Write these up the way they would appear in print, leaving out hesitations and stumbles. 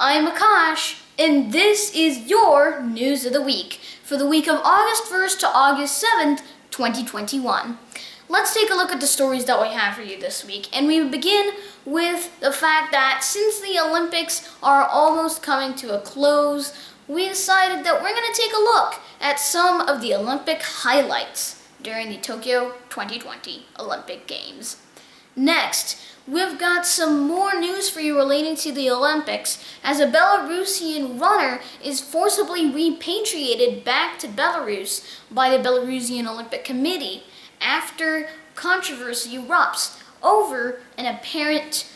I'm Akash, and this is your News of the Week for the week of August 1st to August 7th, 2021. Let's take a look at the stories that we have for you this week, and we begin with the fact that since the Olympics are almost coming to a close, we decided that we're going to take a look at some of the Olympic highlights during the Tokyo 2020 Olympic Games. Next, we've got some more news for you relating to the Olympics, as a Belarusian runner is forcibly repatriated back to Belarus by the Belarusian Olympic Committee after controversy erupts over an apparent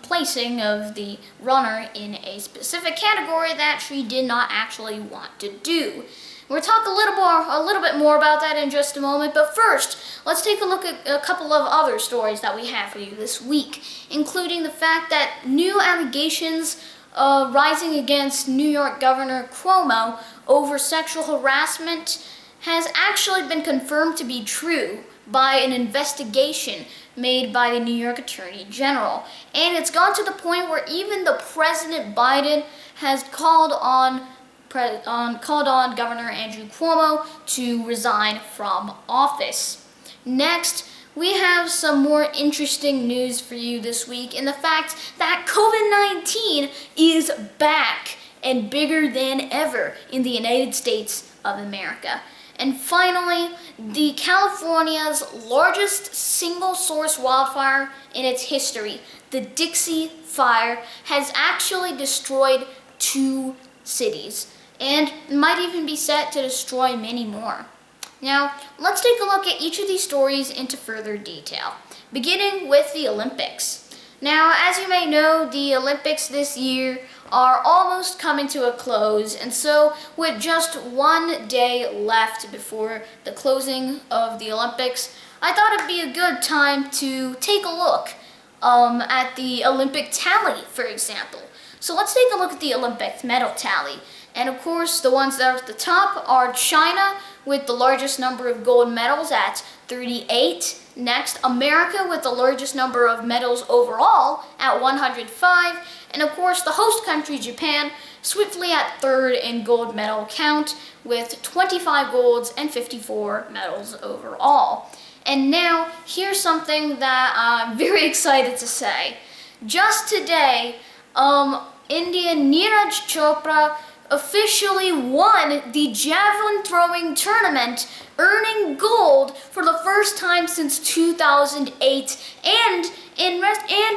placing of the runner in a specific category that she did not actually want to do. We'll talk a little bit more about that in just a moment, but first, let's take a look at a couple of other stories that we have for you this week, including the fact that new allegations rising against New York Governor Cuomo over sexual harassment has actually been confirmed to be true by an investigation made by the New York Attorney General. And it's gone to the point where even the President Biden has called on Governor Andrew Cuomo to resign from office. Next, we have some more interesting news for you this week in the fact that COVID-19 is back and bigger than ever in the United States of America. And finally, the California's largest single-source wildfire in its history, the Dixie Fire, has actually destroyed 2 cities, and might even be set to destroy many more. Now, let's take a look at each of these stories into further detail, beginning with the Olympics. Now, as you may know, the Olympics this year are almost coming to a close, and so with just 1 day left before the closing of the Olympics, I thought it'd be a good time to take a look at the Olympic tally, for example. So let's take a look at the Olympic medal tally. And of course, the ones that are at the top are China with the largest number of gold medals at 38. Next, America with the largest number of medals overall at 105. And of course, the host country, Japan, swiftly at 3rd in gold medal count with 25 golds and 54 medals overall. And now, here's something that I'm very excited to say. Just today, Indian Neeraj Chopra officially won the javelin throwing tournament, earning gold for the first time since 2008, and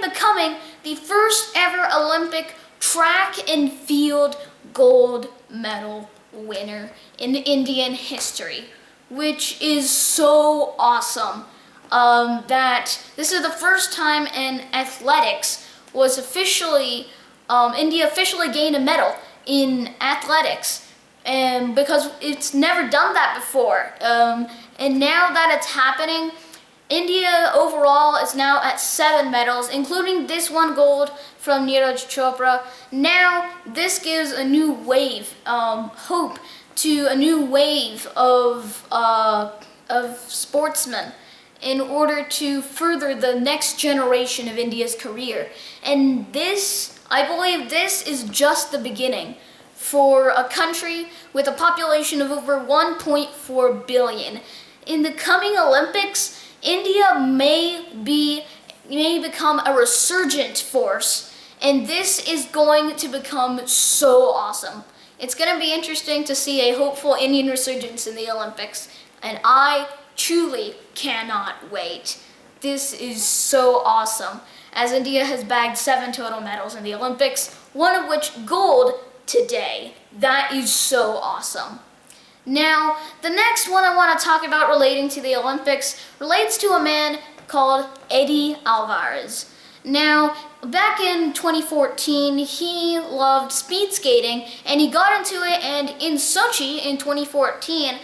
becoming the first ever Olympic track and field gold medal winner in Indian history, which is so awesome. That this is the first time in athletics was officially India officially gained a medal in athletics, and because it's never done that before, and now that it's happening, India overall is now at 7 medals, including this 1 gold from Neeraj Chopra. Now this gives a new wave, hope to a new wave of sportsmen in order to further the next generation of India's career. And this, I believe this is just the beginning for a country with a population of over 1.4 billion. In the coming Olympics, India may become a resurgent force, and this is going to become so awesome. It's going to be interesting to see a hopeful Indian resurgence in the Olympics, and I truly cannot wait. This is so awesome, as India has bagged 7 total medals in the Olympics, one of which gold today. That is so awesome. Now, the next one I want to talk about relating to the Olympics relates to a man called Eddie Alvarez. Now, back in 2014, he loved speed skating, and he got into it, and in Sochi in 2014,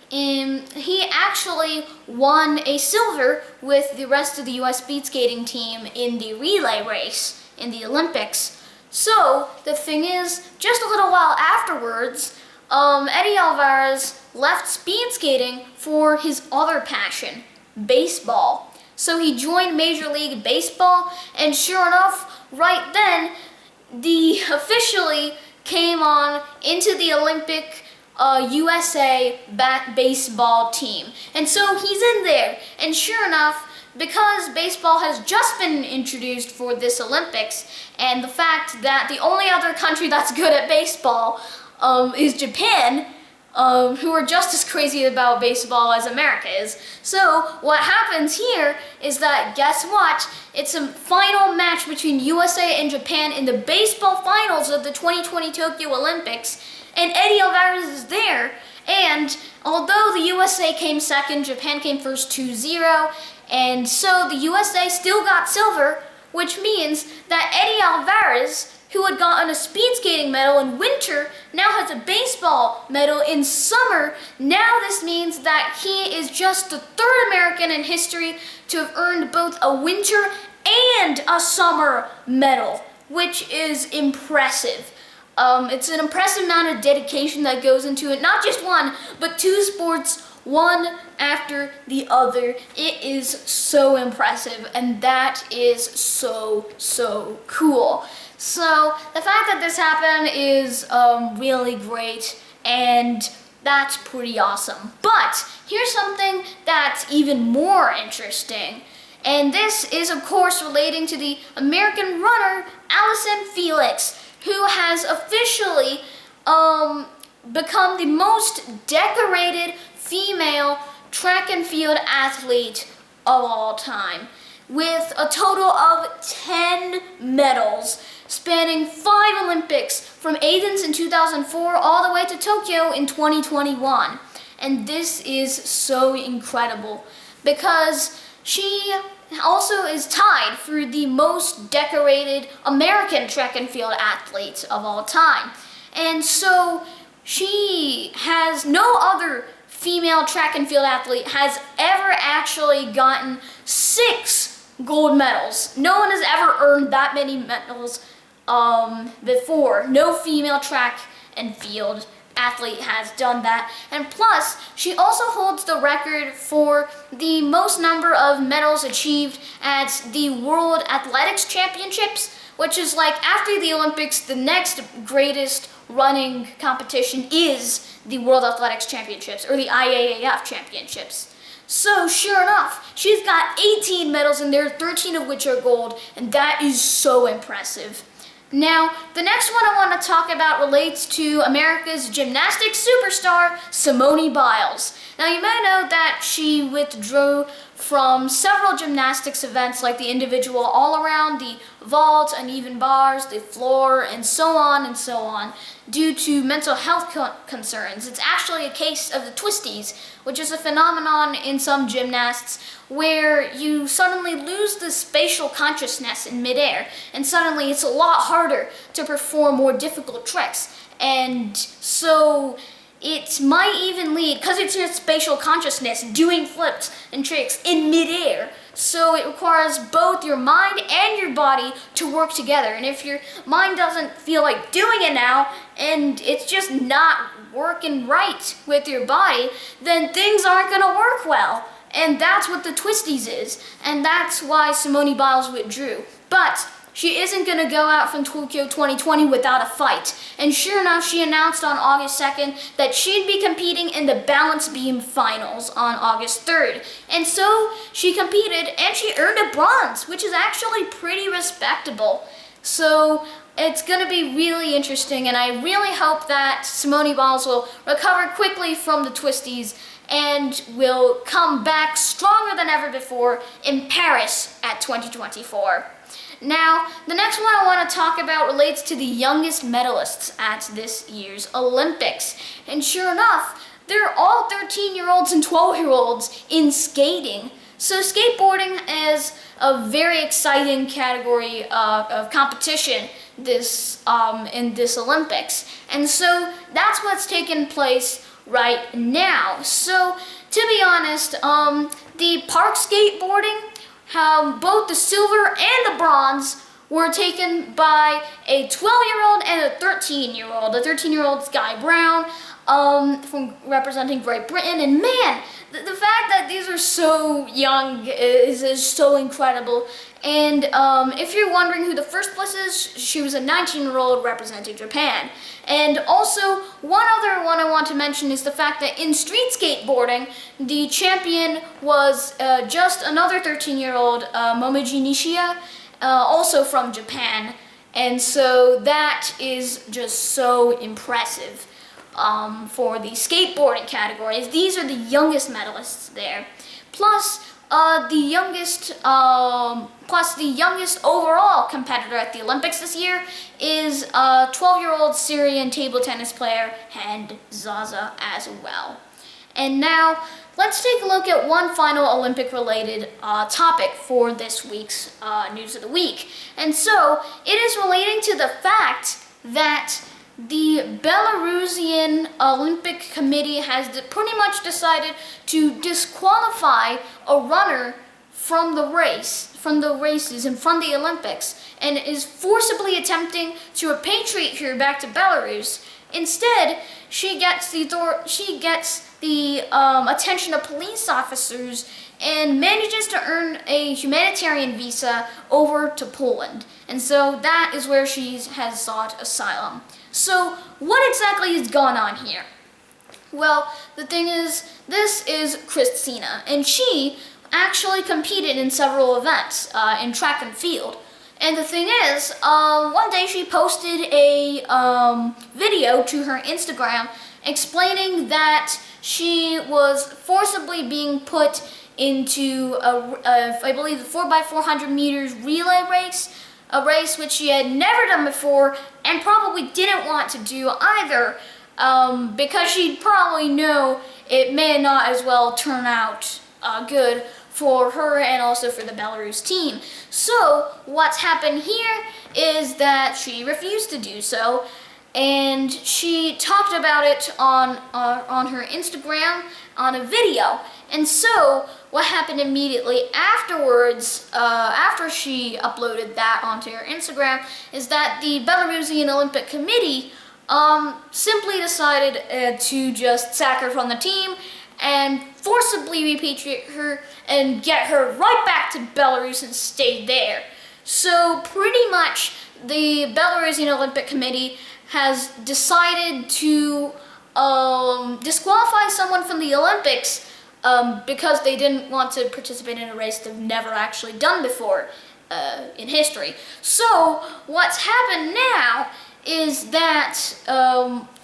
he actually won a silver with the rest of the U.S. speed skating team in the relay race in the Olympics. So, the thing is, just a little while afterwards, Eddie Alvarez left speed skating for his other passion, baseball. So he joined Major League Baseball, and sure enough, right then, officially came on into the Olympic USA baseball team. And so he's in there. And sure enough, because baseball has just been introduced for this Olympics, and the fact that the only other country that's good at baseball is Japan, who are just as crazy about baseball as America is. So what happens here is that, guess what? It's a final match between USA and Japan in the baseball finals of the 2020 Tokyo Olympics, and Eddie Alvarez is there. And although the USA came second, Japan came first 2-0, and so the USA still got silver, which means that Eddie Alvarez, who had gotten a speed skating medal in winter, now has a baseball medal in summer. Now this means that he is just the third American in history to have earned both a winter and a summer medal, which is impressive. It's an impressive amount of dedication that goes into it. Not just one, but two sports, one after the other. It is so impressive, and that is so, so cool. So the fact that this happened is really great, and that's pretty awesome. But here's something that's even more interesting. And this is, of course, relating to the American runner, Allison Felix, who has officially become the most decorated female track and field athlete of all time, with a total of 10 medals, spanning 5 Olympics, from Athens in 2004 all the way to Tokyo in 2021. And this is so incredible, because she also is tied for the most decorated American track and field athlete of all time. And so she has no other female track and field athlete has ever actually gotten 6 gold medals. No one has ever earned that many medals before. No female track and field athlete has done that. And plus, she also holds the record for the most number of medals achieved at the World Athletics Championships, which is like, after the Olympics, the next greatest running competition is the World Athletics Championships, or the IAAF Championships. So sure enough, she's got 18 medals in there, 13 of which are gold, and that is so impressive. Now, the next one I want to talk about relates to America's gymnastics superstar, Simone Biles. Now, you may know that she withdrew from several gymnastics events, like the individual all-around, the vault, uneven bars, the floor, and so on, due to mental health concerns. It's actually a case of the twisties, which is a phenomenon in some gymnasts where you suddenly lose the spatial consciousness in midair, and suddenly it's a lot harder to perform more difficult tricks. And so it might even lead, because it's your spatial consciousness, doing flips and tricks in midair. So it requires both your mind and your body to work together. And if your mind doesn't feel like doing it now, and it's just not working right with your body, then things aren't going to work well. And that's what the twisties is. And that's why Simone Biles withdrew. But she isn't going to go out from Tokyo 2020 without a fight. And sure enough, she announced on August 2nd that she'd be competing in the balance beam finals on August 3rd. And so she competed, and she earned a bronze, which is actually pretty respectable. So it's going to be really interesting, and I really hope that Simone Biles will recover quickly from the twisties and will come back stronger than ever before in Paris at 2024. Now, the next one I want to talk about relates to the youngest medalists at this year's Olympics. And sure enough, they're all 13-year-olds and 12-year-olds in skating. So skateboarding is a very exciting category of competition in this Olympics. And so that's what's taking place right now. So, to be honest, the park skateboarding, both the silver and the bronze were taken by a 12-year-old and a 13-year-old. The 13-year-old's Guy Brown. from representing Great Britain. And man, the fact that these are so young is so incredible. And if you're wondering who the first place is, she was a 19-year-old representing Japan. And also, one other one I want to mention is the fact that in street skateboarding, the champion was just another 13-year-old Momiji Nishia, also from Japan. And so that is just so impressive for the skateboarding categories. These are the youngest medalists there. Plus the youngest overall competitor at the Olympics this year is 12-year-old Syrian table tennis player Hand Zaza as well. And now let's take a look at one final Olympic-related topic for this week's News of the Week. And so it is relating to the fact that the Belarusian Olympic Committee has pretty much decided to disqualify a runner from the races and from the Olympics, and is forcibly attempting to repatriate her back to Belarus. Instead, she gets the attention of police officers and manages to earn a humanitarian visa over to Poland. And so that is where she has sought asylum. So what exactly has gone on here? Well, the thing is, this is Christina, and she actually competed in several events in track and field. And the thing is, one day she posted a video to her Instagram explaining that she was forcibly being put into I believe the 4x400 meters relay race, a race which she had never done before and probably didn't want to do either, because she'd probably know it may not as well turn out good for her and also for the Belarus team. So what's happened here is that she refused to do so, and she talked about it on her Instagram on a video. And so what happened immediately afterwards, after she uploaded that onto her Instagram, is that the Belarusian Olympic Committee simply decided to just sack her from the team and forcibly repatriate her and get her right back to Belarus and stay there. So pretty much the Belarusian Olympic Committee has decided to disqualify someone from the Olympics because they didn't want to participate in a race they've never actually done before in history. So what's happened now is that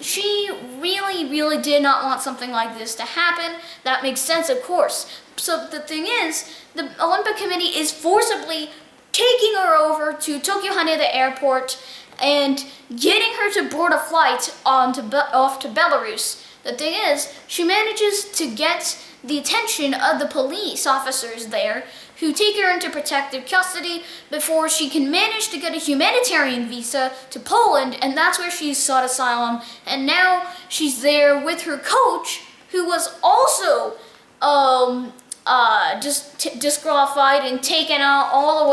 she really did not want something like this to happen. That makes sense, of course. So the thing is, the Olympic Committee is forcibly taking her over to Tokyo Haneda Airport and getting her to board a flight off to Belarus. The thing is, she manages to get the attention of the police officers there, who take her into protective custody before she can manage to get a humanitarian visa to Poland, and that's where she's sought asylum. And now she's there with her coach, who was also just disqualified and taken out all the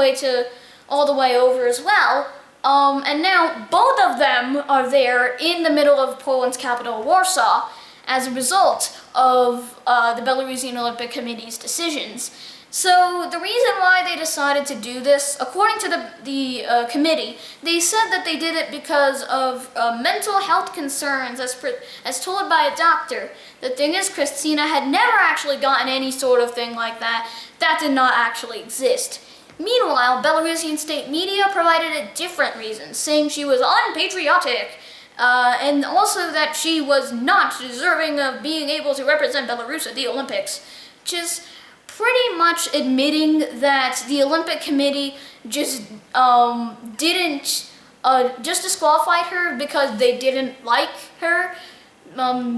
way over as well. And now both of them are there in the middle of Poland's capital, Warsaw, as a result of the Belarusian Olympic Committee's decisions. So the reason why they decided to do this, according to the committee, they said that they did it because of mental health concerns, as told by a doctor. The thing is, Christina had never actually gotten any sort of thing like that. That did not actually exist. Meanwhile, Belarusian state media provided a different reason, saying she was unpatriotic, and also that she was not deserving of being able to represent Belarus at the Olympics, which is pretty much admitting that the Olympic Committee just didn't just disqualified her because they didn't like her,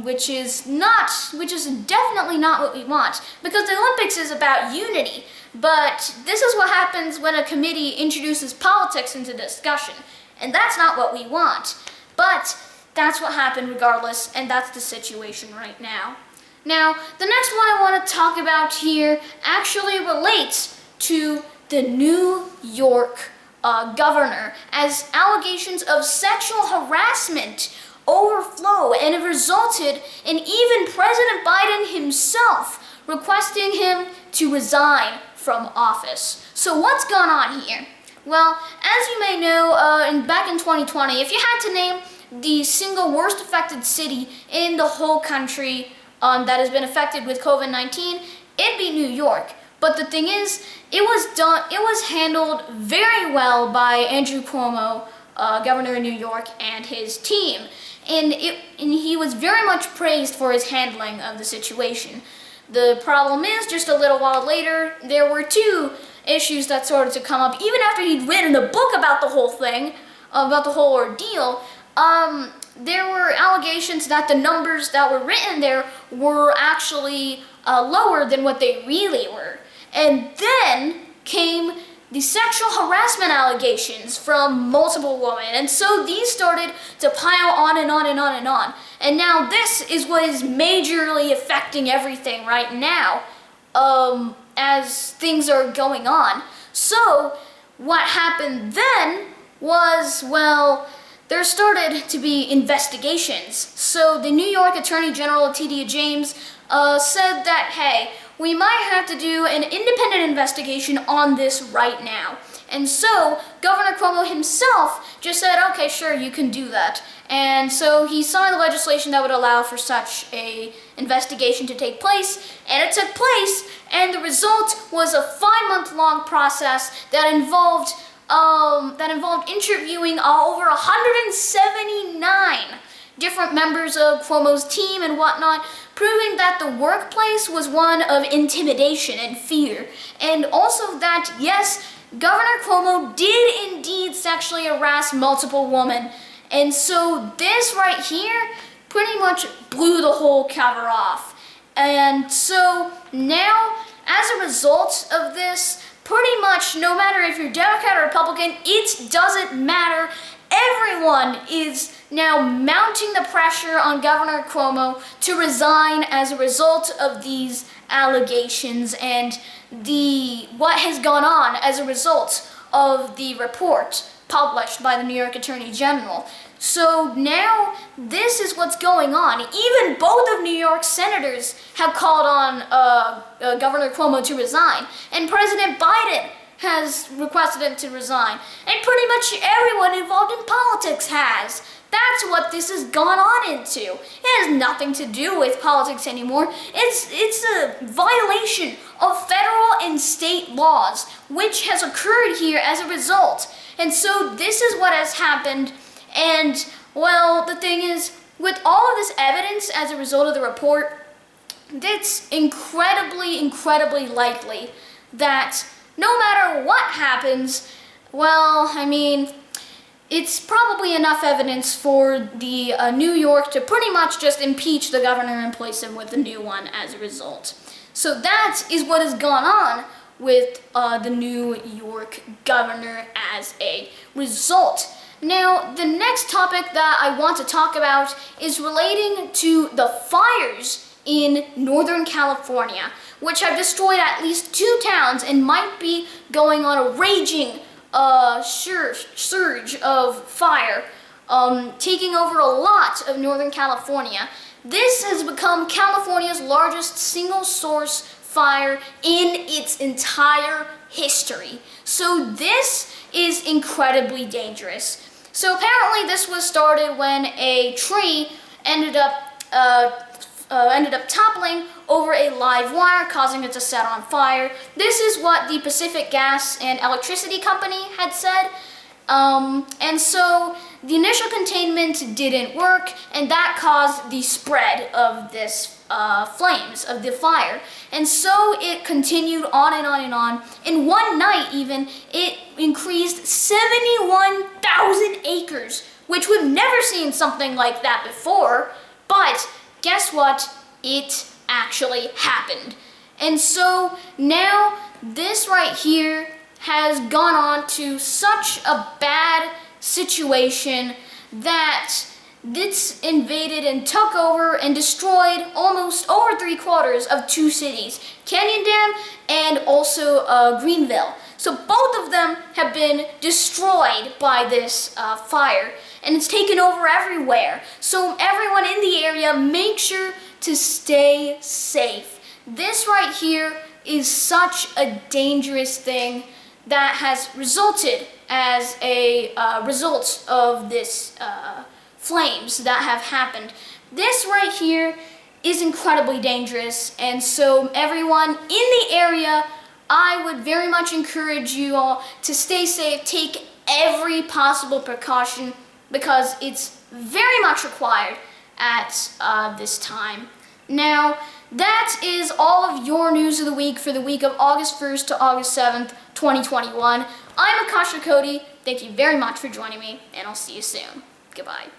which is definitely not what we want, because the Olympics is about unity. But this is what happens when a committee introduces politics into discussion, and that's not what we want. But that's what happened regardless, and that's the situation right now. Now, the next one I want to talk about here actually relates to the New York governor, as allegations of sexual harassment overflow, and it resulted in even President Biden himself requesting him to resign from office. So what's going on here? Well, as you may know, back in 2020, if you had to name the single worst affected city in the whole country that has been affected with COVID-19, it'd be New York. But the thing is, it was handled very well by Andrew Cuomo, governor of New York, and his team. And he was very much praised for his handling of the situation. The problem is, just a little while later, there were two issues that started to come up. Even after he'd written a book about the whole thing, about the whole ordeal, there were allegations that the numbers that were written there were actually lower than what they really were. And then came the sexual harassment allegations from multiple women. And so these started to pile on and on and on and on. And now this is what is majorly affecting everything right now, as things are going on. So what happened then was, well, there started to be investigations. So the New York Attorney General, T.D. James, said that, hey, we might have to do an independent investigation on this right now. And so Governor Cuomo himself just said, okay, sure, you can do that. And so he signed the legislation that would allow for such a investigation to take place, and it took place, and the result was a 5-month-long process that involved interviewing over 179 different members of Cuomo's team and whatnot, proving that the workplace was one of intimidation and fear. And also that, yes, Governor Cuomo did indeed sexually harass multiple women. And so this right here pretty much blew the whole cover off. And so now, as a result of this, pretty much no matter if you're Democrat or Republican, it doesn't matter. Everyone is now mounting the pressure on Governor Cuomo to resign as a result of these allegations and what has gone on as a result of the report published by the New York Attorney General. So now this is what's going on. Even both of New York senators have called on Governor Cuomo to resign, and President Biden has requested him to resign, and pretty much everyone involved in politics has. That's what this has gone on into. It has nothing to do with politics anymore. It's a violation of federal and state laws, which has occurred here as a result. And so this is what has happened. And, well, the thing is, with all of this evidence as a result of the report, it's incredibly, incredibly likely that no matter what happens, well, I mean, it's probably enough evidence for the New York to pretty much just impeach the governor and replace him with a new one as a result. So that is what has gone on with the New York governor as a result. Now, the next topic that I want to talk about is relating to the fires in Northern California, which have destroyed at least 2 towns and might be going on a raging surge of fire, taking over a lot of Northern California. This has become California's largest single source fire in its entire history. So this is incredibly dangerous. So apparently this was started when a tree ended up toppling over a live wire, causing it to set on fire. This is what the Pacific Gas and Electricity Company had said. And so the initial containment didn't work, and that caused the spread of this flames, of the fire. And so it continued on and on and on. In one night even, it increased 71,000 acres, which we've never seen something like that before. But guess what? It actually happened. And so now this right here has gone on to such a bad situation that this invaded and took over and destroyed almost over 3/4 of 2 cities, Canyon Dam and also Greenville. So both of them have been destroyed by this fire, and it's taken over everywhere. So everyone in the area, make sure to stay safe. This right here is such a dangerous thing that has resulted as a result of this flames that have happened. This right here is incredibly dangerous, and so everyone in the area, I would very much encourage you all to stay safe, take every possible precaution, because it's very much required at this time. Now, that is all of your news of the week for the week of August 1st to August 7th, 2021. I'm Akasha Cody. Thank you very much for joining me, and I'll see you soon. Goodbye.